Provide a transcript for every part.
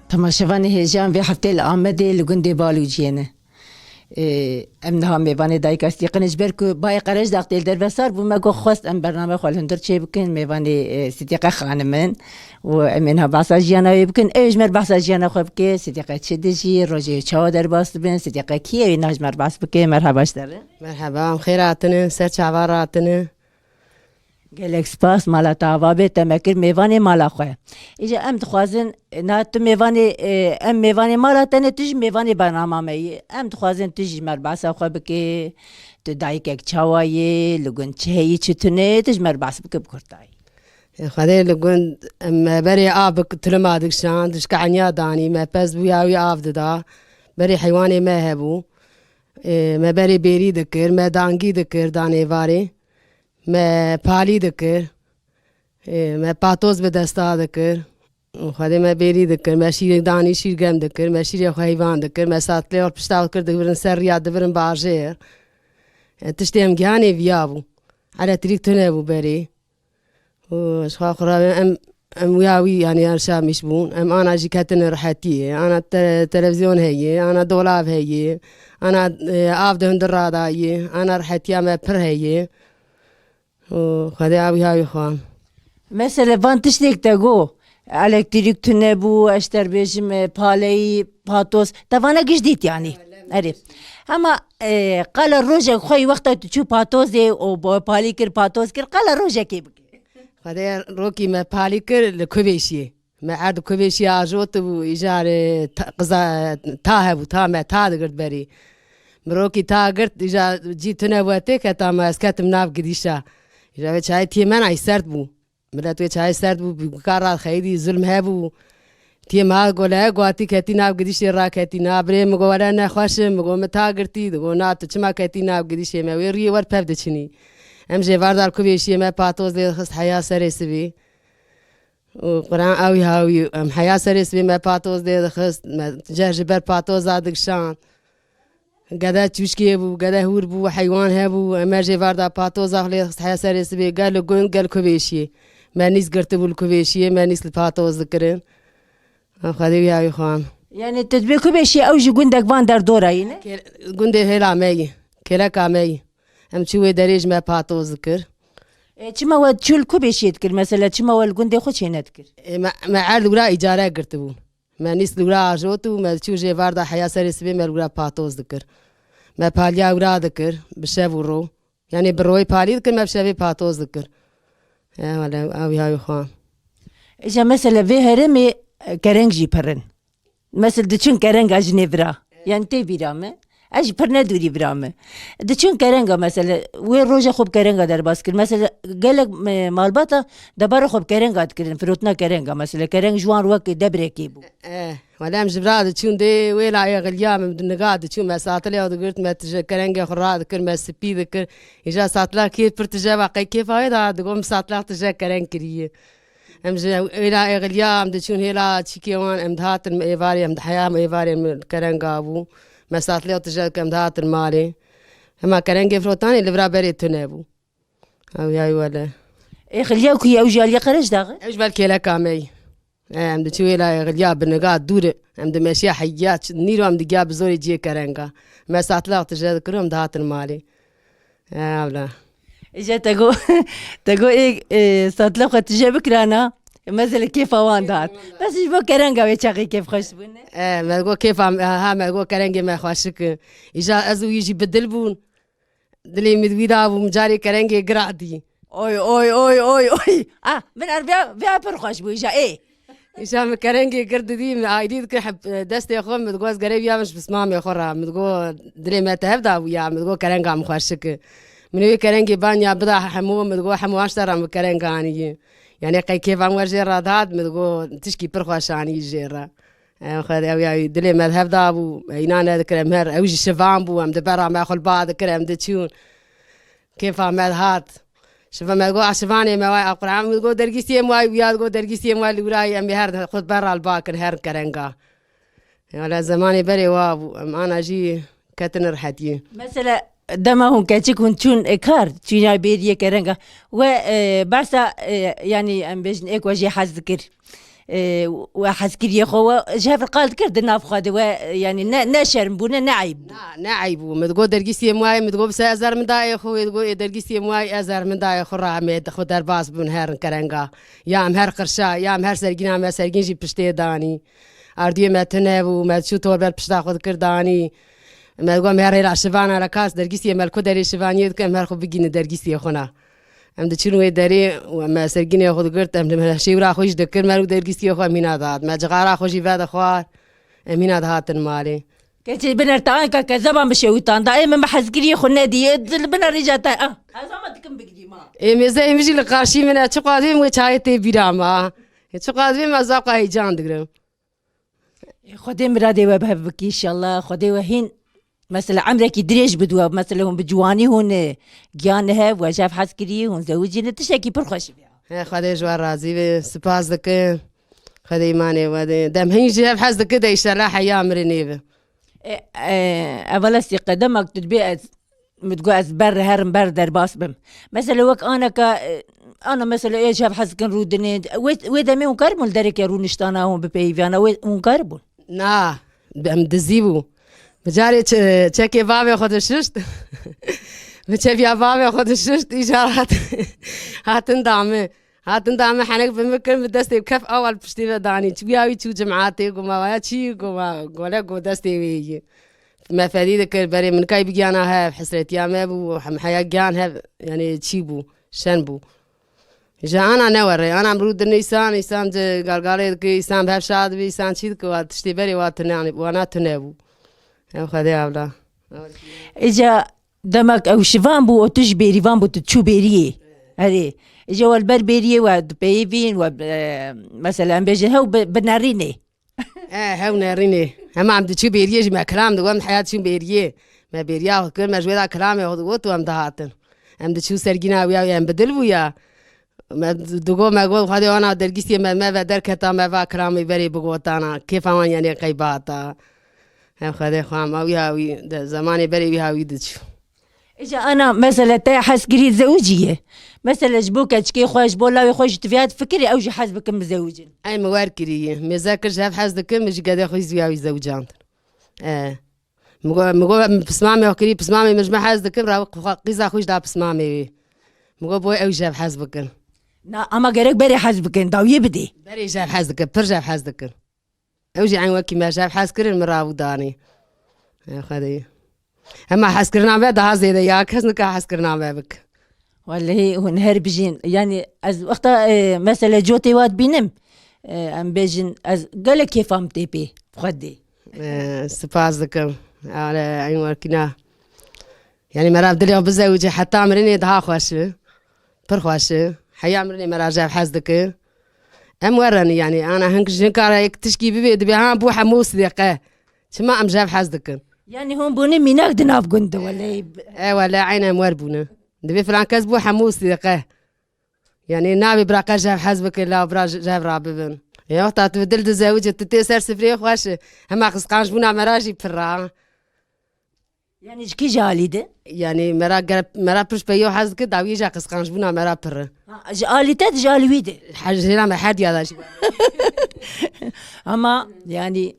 تماشاوانی هیجان و هفته الآمده لگندی بالوجینه. امنها میوانی دایکاستی قنچ برکو بای قرش داخل در بسار بوم مگو خواست ام برنامه خالن در چه بکن میوانی صدیقه خانمن و امنها بحث جیانایی بکن ایجمر بحث جیانا خوب که صدیقه چه دشی روزی چه در باست بین صدیقه کیه نجمر بحث بکن مرحباش داره. مرحبا خیراتنه سر چواراتنه. گلکس پاس مالا تاوابه تمکر میوانی مالا خواه. ایجا ام تخوازن نات میوانی ام میوانی مالا تنه تیج میوانی برنامه می ام تخوازن تیج مرباس خواه بکی تدایی که چوایی لگن چهی چتونه تیج مرباس بکی بکرتایی. خدای لگن ام بری آب تلما دکشان دش کعنیا دانی ما پس بیاوی آب دادا بری حیوانی ما هبو ما بری بیری دکر ما دانگی دکر دانی واری ما پالی دکر ما پاتوز به دستا دکر خدای ما بیری دکر ما شیر دانی شیر گم دکر ما شیر حیوان دکر ما ساتلی اور پشتاو کرد دورن سر یاد دورن باجر تشتیم گیانی بیابو على طريق تنابو بری و شخا خراب ام وياوي يعني أرشام مشبون أنا جي كاتن رحتيه أنا تلفزيون هي أنا دولاب هي أنا عافده هندرادة هي أنا رحتيه ما بر هي وخدي أبي هاي خان مثلا فانتش ليك تقو الکتریک تنبو اشتر بیشم پالی پاتوس توانا جديد يعني أري اما قال الروجا خوي وقت تشو پاتوزه او پالی کر پاتوز کر قال الروجا كيف خدي روكي ما پالی کر لكوبيشي ما عاد كوبيشي عجوت وإيجار قزا تاهب وتا ما تا دقرت بري مروكي تا قرت إيجا جي تنبواتك تا ما اسكت مناف قديشة إيجا بيش هاي تي من عيسرت بو ملاتو چای سرد بو بکار خیلی ظلم ہے بو تی ما گوله گواتی کتی ناب گدیش را کتی نابره مگو ولا نخواش مگو متا گرتی دگو نات چما کتی ناب گدیش ما ویری ور پفد چنی ام جه واردار کو بیشی ما پاتوز له خست حیا سرسبی و قران اوی هاوی ام حیا سرسبی ما پاتوز له خست جه بر پاتوز ادک شان قدا تشكي بو قدا هور بو حيوان هبو ما جه واردار پاتوز له خست حیا سرسبی قال گون قال کو بیشی ما نيس قرتبوا الكوبيشية ما نيس الباتوز ذكرن خدي يا خان يعني تدبير كوبيشي أوجي جندك باندر دورين جندي هلا ماي كلا كامي أم شوي دريج ما باتوز ذكر كم هو شو الكوبيشي تذكر مثلا كم هو الجندي خد شيء نذكر ما عاد ولا إجارة قرتبوا ما نيس ولا جوتو ما شو جي واردا حياة سريسبي ما ولا باتوز ذكر ما باليا ولا ذكر بشافورو يعني بروي بالي ذكر ما بشافي باتوز ذكر يا ولا أوي هاي خان إذا مثلا في هرمي كرنجي برن مثلا دشون كرنج أجنبي برا يعني تبي رامه أج برنا دوري برامه دشون كرنجا مثلا وين روجا خوب كرنجا در باسكر مثلا قالك مالباتا دبر خوب كرنجا تكرن فروتنا كرنجا مثلا كرنج جوان روك دبري كيبو ولا مجبراد تشون دي ويلا يا غليام من نقاد تشون ما ساتلي او قلت ما كرنجا خراد كر ما سبي ذكر اجا ساتلا كيف برتجا باقي كيف هذا تقوم ساتلا تجا كرن كريه ام ويلا يا غليام تشون هلا تشيكيوان ام دهات ايفاري ام حياه ايفاري كرنجا ابو ما ساتلي او تجا كم دهات المالي اما كرنجا فروتاني اللي برا بري تنابو او ياي ولا اي خلياك يا وجال يا قرش داغ ايش بالك لا كامي ام دشوي لا غلياب بالنقاد دور ام دمشي حيات نيرو ام دجاب زوري جي كرنجا ما ساتلا تجا كرم دهات المالي ولا اجا تقو ايه ساتلا خد تجا بكرانا مثلا كيف وان دات بس يبغى كرنجا ويشاقي كيف خش بونه ما تقول كيف ها ما تقول كرنجا ما خواشك اجا ازو يجي بدلبون دلي مدويدا ومجاري كرنجا قرادي اوي من اربيا فيها برخش بو اجا ايه إيشام كرنجي قرد دي عايديد كحب دست يا خون متقول قريب يا مش بسمام يا خورا متقول دري ما تهبدا ويا متقول كرنجا مخشك منو كرنجي بانيا بدا حمو متقول حمو اشترى من كرنجاني يعني كيف عم ورجع هاد متقول تشكي برخواشاني جيرا خذ ويا دري ما تهبدا ابو ينانا ذكر مهر اوجي شفام بو ام دبرا ما خل بعض كرم دتشون كيف عم هاد شوف ما تقول عشفاني ما واي أقرأ تقول درجيسي ما ويا تقول درجيسي ما اللي وراي أمي هرد خد برا الباكر هر كرنجا ولا زماني بري وابو أنا جي كتن رحتي مثلا دمهم كاتشكون تون إكار تينا بيدي كرنجا و بس يعني أم بيجن إك وجه حذكر وحسكري خو جهاف القالد كرد ناف خاده يعني نشرم بونا نعيب نعيبو متقول درجيسي مواي متقول بس أزار من داي خو تقول درجيسي مواي أزار من داي خو رامد خو درباس بون هرن كرنجا يا مهر قرشا يا مهر سرقينا ما سرقين جي بشتي داني أرديو ما تنبو ما تشو تور بل بشتا خود كرداني ما تقول مهر هلا شفان على كاس درجيسي مالكو دري شفانية كم مهر خو بيجين درجيسي خونا ام دچونو داري وما سرقيني خود قرت ام لما شيورا خوش دكر مالو درجيسي خو امينا داد ما جغارا خوشي فاد خوار امينا دهاتن مالي كتي بنرتان كزبان بشويتان دائما ما حسكري خو نادي بنا رجاتا هزمتكم بقدي ما مزاي مجي لقارشي من تشقادي مو تشايتي بيراما تشقادي ما زاقا هيجان دغرم خدي مرادي وبهبك ان شاء الله خدي وهين مثلا عمرك دريج بدوا مثلا هم بجواني هون جيانها وجاف حسكري هون زوجي نتشكي برخش بها خدي جوار رازي سباس دك خدي ماني ودي دم هين جاف حس دك داي شلاح يا مرنيبه اولا استقدامك تتبع متقوز بر هرم بر در باس بم مثلا وك انا مثلا ايه جاف حسكن رودني ودا مي ونكربون درك رونشتانا هون ببيفانا ونكربون نا بام دزيبو بجاري تشكي بابي خود الششت بتشافي بابي خود الششت إشارات هاتن دامه حنك بمكان بدستي بكف أول بشتي داني تبياوي تشو جماعتي قوما ويا تشي قولا قو دستي ويجي ما فريدك بري من كاي بيجانا ها حسرت يا مابو حياة جان ها يعني تشيبو شنبو جا أنا نوري أنا مرود النيسان قال كي إنسان بهاف شاد بي إنسان شيد كوا تشتي بري واتناني وانا تنابو أو خدي عبلا إجا دمك أو شفان بو تجبري فان بو تشوبيريه هذه إجا والبربريه وبيفين مثلا بيجي هو بناريني هاو ناريني هم عم تشوبيريه جمع كلام دوام حياة شوبيريه ما بيرياه كل ما جويدا كلام ياخذ وقت وام دهاتن هم تشو سرقينا ويا بدل ويا ما دوغو ما قول هذا أنا درجيسي ما بدر كتا ما كلامي بري بقوتانا كيف أنا يعني قيباتا هم خدي خام أو يهاوي ده زماني بري يهاوي دتشو إجا أنا مثلا تا حسكري زوجية مثلا جبوك أشكي خوش بولا ويخوش تفيات فكري أوجي حسبك مزوجين أي مواركري مذاكر شاف حسدك مش قادر خوش زياوي زوجان مقول بسمامي وكري بسمامي مش ما حسدك برا قيزا خوش دا بسمامي مقول بوي أوجي شاف حسبك نا أما قريك بري حسبك داو يبدي بري شاف حسدك برجع حسدك أوجي عين وكي ما شاف حسكر المراو داني يا خدي أما حسكرنا بعد هذا إذا يا كسنك حسكرنا بعك ولا هي ونهر بيجين يعني از وقت مثلا جوتي واد بينم أم بيجين از قال كيف أم تبي خدي سباس ذكر على عين وكنا يعني مرا بدلي بزوجي حتى عمرني ده خوش برخوش حيا عمرني مرا جاب حسدك أم وراني يعني أنا هنك جنكارا تشكي ببيد بها بو حموس ذقة شما أم جاب حسدك يعني هم بوني ميناك دناف قند ولا ولا عينا مواربونا دبي فلان كسبو حموس ذقة يعني نابي براقة جاب حسبك لا برا جاب راببن يا وقت تبدل تزوج تتسر سفري خوش هم قسقانش بونا مراجي برا يعني كي جالي ده يعني مرا برش بيو حسك داوي جا قسقانش بونا مرا بر جالي تات جالي ويده حاجة هنا ما حد يا شيء أما يعني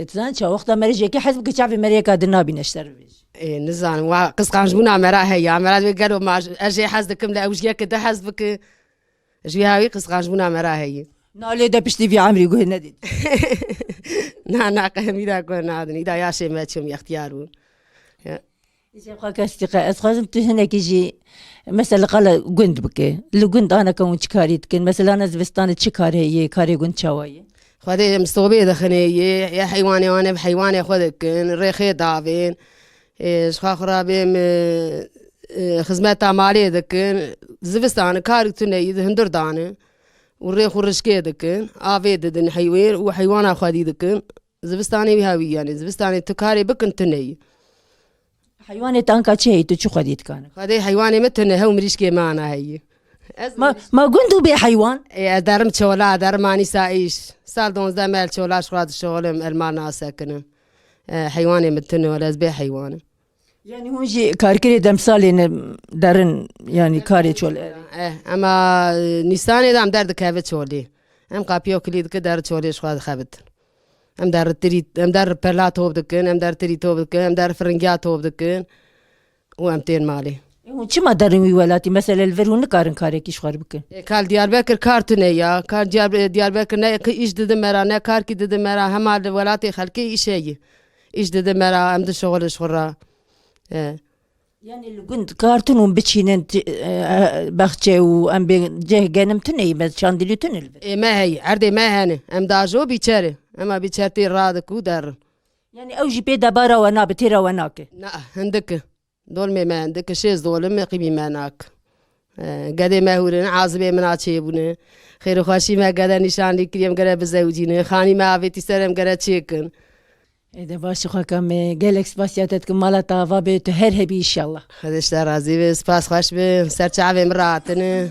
تزان شو وقت مريجي كي حسبك شعبي مريكا دنابي نشتر إيه نزان وقسقانش بونا مرا هي مرا قالوا ما أجي حسدكم لا وش كده حسبك جي هاوي قسقانش بونا مرا هي نالي ده بشتي في عمري يقول نديد نا قهمي دا كنا هذا إذا يا شيء ما تشوم يختيارون إذا خاك استقاء أسخازم تهنا كيجي مثلا قال قند بك لقند أنا كون شكاريت كن مثلا أنا زبستان شكار هي كاري قند شواي خذي مستوبي دخني يا حيواني وأنا بحيواني خذك ريخي دافين إيش خرابين خدمات عمالية دكن زبستان كاري تني هندر دانه والريخ والرشكي دكن عافيد دن حيوان وحيوان خدي دكن زبستاني بهاوي يعني زبستاني تكاري بكن تني حيواني تانكا شيء تشو خديت كان هذا حيواني متن هو مريشكي معنا هي ما قندو بحيوان يا درم شولا درماني سايش صار دون زمال شولا شغاد الشغل المانا ساكنه حيواني متن ولا زبي حيواني يعني هون جي كاركري دمثالين دارن يعني كاري شول اما نيساني دام درد كافت شولي em kapıya kilid ki der çoliş xwaz xebit em der tiri em der perla top dikin em der tiri top dikin em der fırıngiya top dikin û em tên malê çima derin wî welatî mesela li vir hûn nikarin karekî xwar bikin. Kal Diyarbakır kar tune ya. Kar Diyarbakır ne ki iş dedi mera ne kar ki dedi mera hema li welatê xelkê îşeyî. İş dedi mera em di şoğul xwara. Yani li gund kartun û biçînin behçe û em bê ceh genim tuneyî me çandîlî tune li vir. Me heyî erdê me hene. Em dajo bîçerê. Ema bîçertê radik û derin. Yani ew jî pê debara we nabe têra we nake. Na hindike. Dolmê me hindike şêz dolim me qîmî me nak. Gedê me hûrin azibê min a çêbûne. Xêrxweşî me gede nîşanî kiriye em gere bizewcîne. Xanî me avêtî ser em gere çêkin. De başî xwe ke me gelek spasiyet etkim mala te ava bê tu her hebî inşallah. Xwedê ji te razî be. Spas xweş be. Ser çavê min rahatine.